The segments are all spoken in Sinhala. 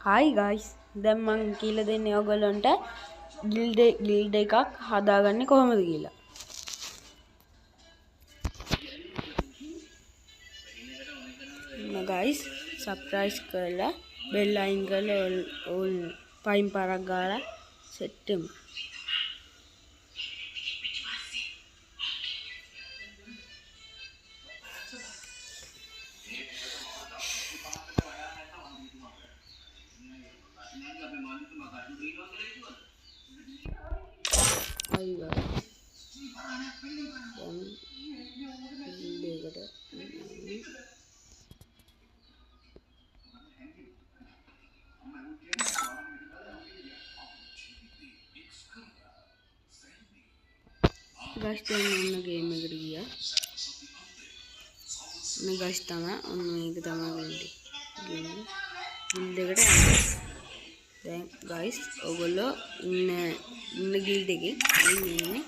हाई गाइस දැන් මං කියලා දෙන්නේ ඔයගොල්ලන්ට ගිල්ඩ් එකක් හදාගන්නේ කොහොමද කියලා. गाइस සබ්ස්ක්‍රයිබ් කරලා බෙල් අයිකන් කරලා ඕල් පයින් පාරක් ගාලා සෙට් වෙමු. Hai guys. Guys, jangan game eකට ගියා. මේ guys තමයි ඔන්න මේක තමයි guild එකට යන්නේ. දැන් guys ඔයගොල්ලෝ ඉන්න guild එකේ ඉන්නේ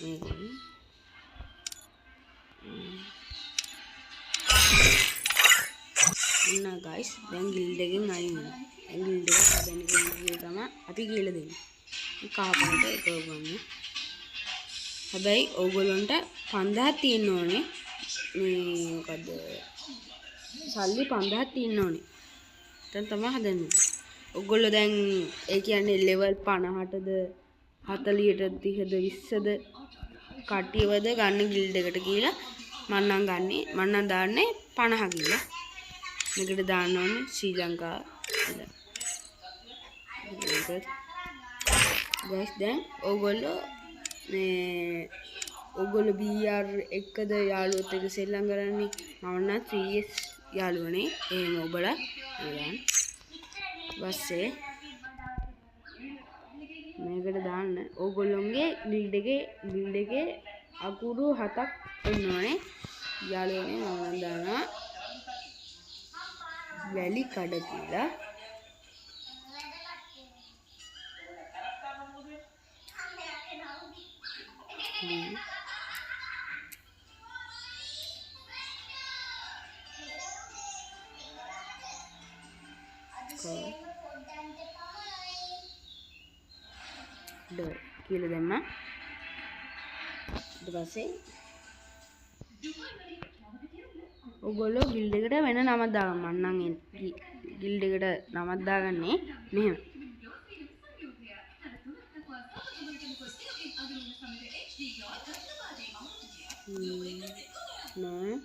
මේක. ඉන්න guys දැන් guild එකෙන් අයින් වෙනවා. guild එක හදන්න කියන්නේ තමයි අපි කියලා දෙන්නේ. මේ කාපන්ට එක ගන්න. හැබැයි ඕගොල්ලන්ට 5000ක් තියෙන්න ඕනේ. මේ මොකද සල්ලි 5000ක් තියෙන්න ඕනේ. දැන් තමයි හදන්නේ. ඕගොල්ලෝ දැන් ඒ කියන්නේ level 50ටද 40ටද 30ද 20ද කට්ටියවද ගන්න guild එකට කියලා මම නම් ගන්නේ මම නම් දාන්නේ 50 කියලා. මේකට දාන්න ඕනේ ශ්‍රී ලංකා කියලා. guys දැන් ඕගොල්ලෝ මේ ඔගොල්ලෝ BR එකද යාළුවොත් එක්ක සෙල්ලම් කරන්නේ මම නම් 3S යාළුවනේ එහෙම ඔබලා බලන්න ඊපස්සේ මේකට දාන්න ඕගොල්ලොන්ගේ ගිල්ඩ් එකේ අකුරු 7ක් එන්නෝනේ යාළුවනේ මම නම් දානවා වැලි කඩ කියලා කියලා දැම්මා ඊට පස්සේ ඔයගොල්ලෝ ගිල්ඩ් එකට වෙන නමක් දාගන්න මම නම් ගිල්ඩ් එකට නමක් දාගන්නේ මෙහෙම නෑ